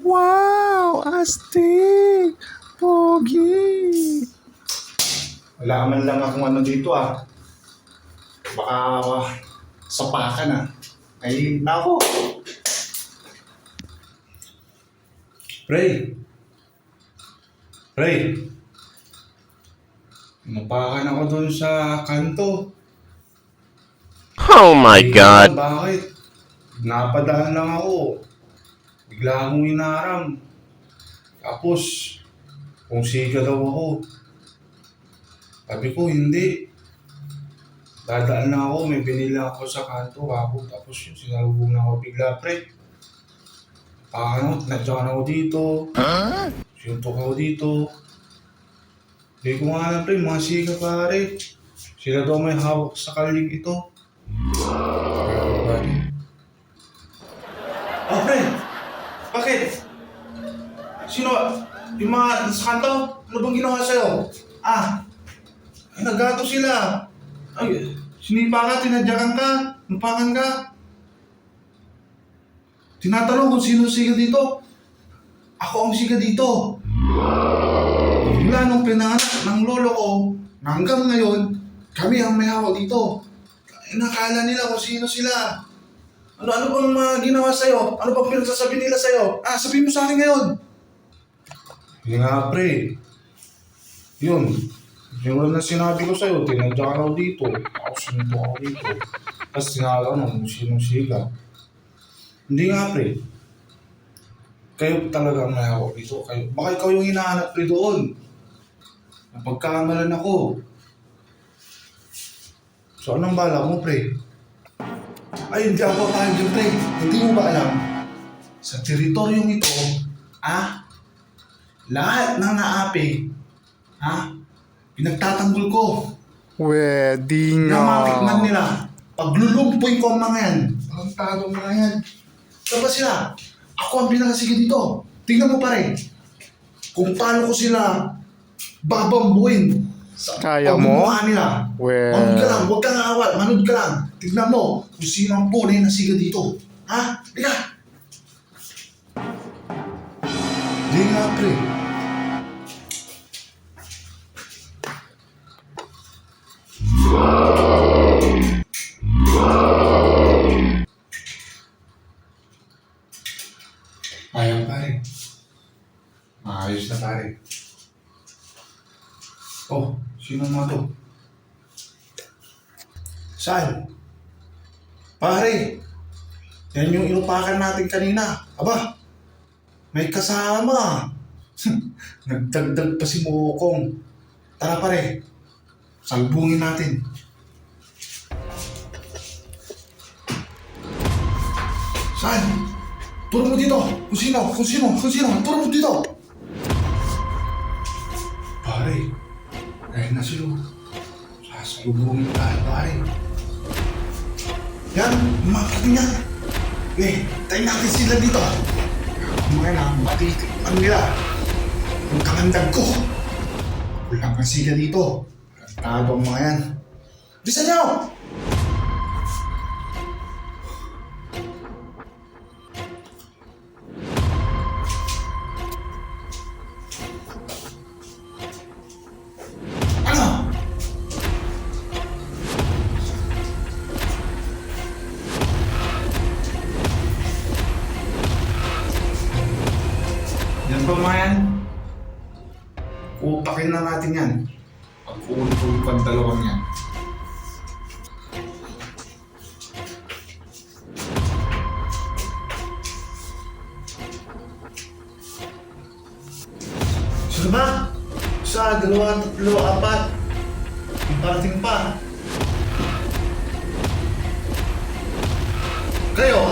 Wow! Astig! Pogi! Wala man lang akong ano dito Baka sapakan Ay, nako. Pre. Napakan ako dun sa kanto. Oh my God. Bakit? Napadaan lang ako. Bigla akong inaram. Tapos, kung siga daw ako. Sabi ko, hindi. Dadaan na ako, may binili ako sa kanto ako. Tapos yung sinalubong na ako bigla, pre. Nadyakan ako dito. Sinuntok ako dito. Hindi ko nga alam, pre, mga siga pare. Sila daw may hawak sa kaling ito. Oh, pre! Bakit? Sino? Yung mga sa kanto? Ano bang ginawa sa'yo? Ay, nagato sila. Ay, sinipa ka, tinadyakan ka, nupakan ka. Tinatanong kung sino siga dito. Ako ang siga dito. Mula nung pinanganak ng lolo ko, hanggang ngayon, kami ang may hawak dito. Nakala nila kung sino sila. Ano bang ginawa sa'yo? Ano bang pinagsasabi nila sa'yo? Sabihin mo sa akin ngayon. Hindi nga, pre. Yun. Yung na sinabi ko sa'yo, tinadya ka raw dito. Ako sinuntok ako dito. Tapos tinatanong kung sinong siga. Hindi nga, pre. Kayo talaga ang may hawak dito. Baka ikaw yung hinahanap, pre, doon. Napagkamalan ako. So, anong bala mo, pre? Ay, hindi ako papayag dyan, pre. Hindi mo ba alam? Sa teritoryong ito, lahat ng naapi, pinagtatanggol ko. Wedding Na matikman nila. Paglulumpuin ko ang mga yan. Pagkantado ang mga yan. Saan ba sila? Ako ang pinakasige dito. Tingnan mo pa rin. Kung paano ko sila babambuin sa Kaya mo? pagmumukha nila. Well. Manood ka lang. Huwag kang aawat. Manood ka lang. Tignan mo kung sino ang punay na siga dito. Liga! Di nga, pre. Ayaw, pare. Maayos na, pare. Oh, sino mga to? Saan? Pare, yan yung inupakan natin kanina. Aba, may kasama. Nagdagdag pa si Mokong. Tara pare, salbungin natin. Saan? Turo mo dito. Kung sino. Turo mo dito. Pare, kaya na sila. Sasalubungin tayo, pare. Yan, umakit niyan. Tayo natin sila dito. Mga na, matitikman nila. Ang kamandag ko. Kulang ka sila dito. Tado ang mga yan. Bisa niyo! Ano? Yan ba mga yan? Upakin na natin yan. Pag-ulit-ulit ang dalawang yan. Sino ba? Isa, dalawa, tatlo, apat. Yung parating pa. Kayo,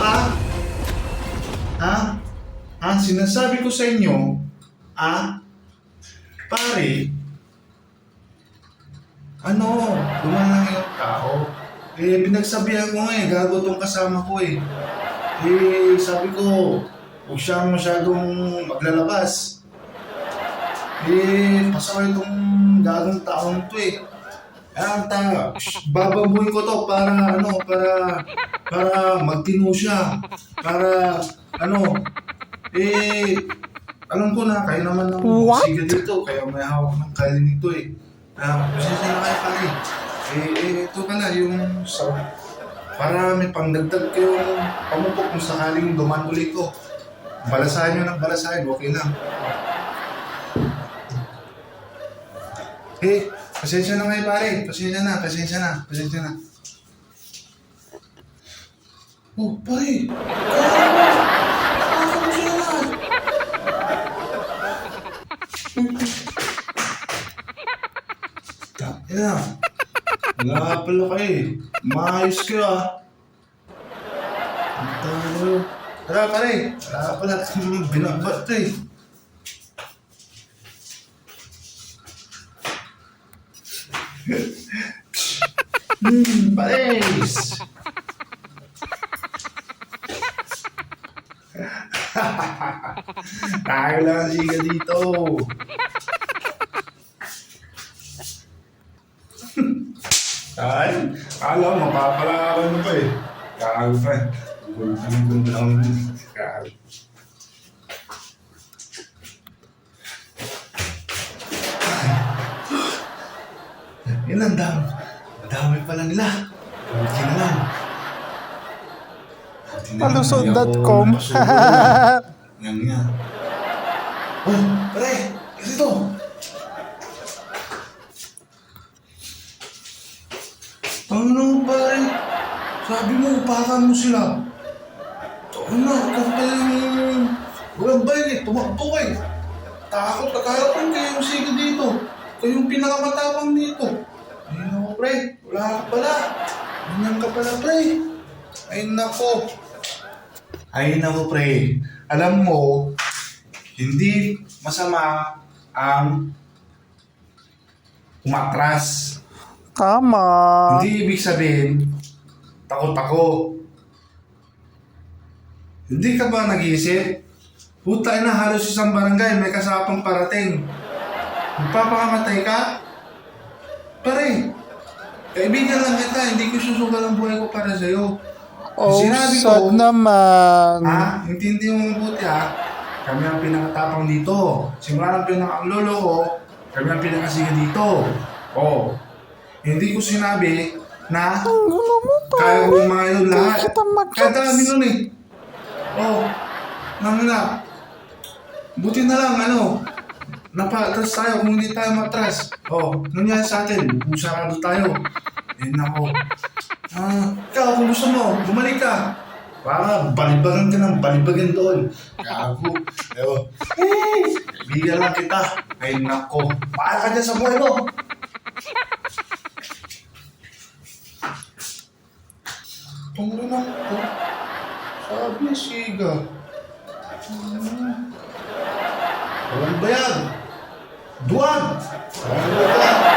sinasabi ko sa inyo, pare, gumalang yung tao. Pinagsabihan ko nga gago tong kasama ko sabi ko, huwag siyang masyadong maglalabas. Pasaway itong gagong taong to bababuhin ko to para para magtino siya. Para Alam ko na, kayo naman ang What? siga dito, kaya may hawak ng kalinig to eh. Pasensya na kayo pare. Ito pala yung para may pangdagdag kayong pamupok kung sakaling duman ulit ko. Balasahin nyo ng balasahin, okay lang. Pasensya na kayo pare. Pasensya na. Oh, pare! Yeah. Wala pala kayo eh. Maayos kayo ah. Ang talo. Tara pare. Wala pala kayong binabat eh. Pares! Tayo lang ang siga dito. Ay, kala mo, mapapalaran mo pa eh. Kago pa eh. Gunda lang. Kago. Yan ang dami. Dami pala nila. Kunti na lang. Palusot.com. Yan nga. Oh, pare! Kasi ito. Ano pare? Sabi mo, upakan mo sila. Ano, ikaw pala yung... Walang bayan eh, tumakbo kayo. Takot ka kahapon kayo yung siga dito. Kayo yung pinakamatapang dito. Ayun ako, pre. Wala ka pala. Ganyan ka pala, pre. Ay nako, pre. Alam mo, hindi masama ang umatras. Tama. Hindi ibig sabihin, takot ako. Hindi ka ba nag-iisip? Puta na, halos isang barangay, may kasapang parating. Magpapakamatay ka? Pare, kaibigan lang kita, hindi ko susugal ang buhay ko para sa'yo. Oh, Sinabi sad ko, naman. intindi mo mabuti ha. Kami ang pinakatapang dito. Simula ng pinakaklolo ko, kami ang pinakasiga dito. Oh. Hindi ko sinabi na Ang gulo mo pa. kaya kong mga yun lahat. Kita Kaya dami nun eh. Oh. Nangala. Buti na lang napatras tayo kung hindi tayo matras. Oh. Nangyari sa atin. Busarado tayo. Eh nako. Ikaw kung gusto mo, bumalik ka. Para balibagan ka ng balibagan doon. Gago. Ewan. Bigyan lang kita. Ay nako. Paala ka dyan sa buhay mo. Tunggu na ako. Sabi siga. Walang bayad. Duwag. Walang bayad.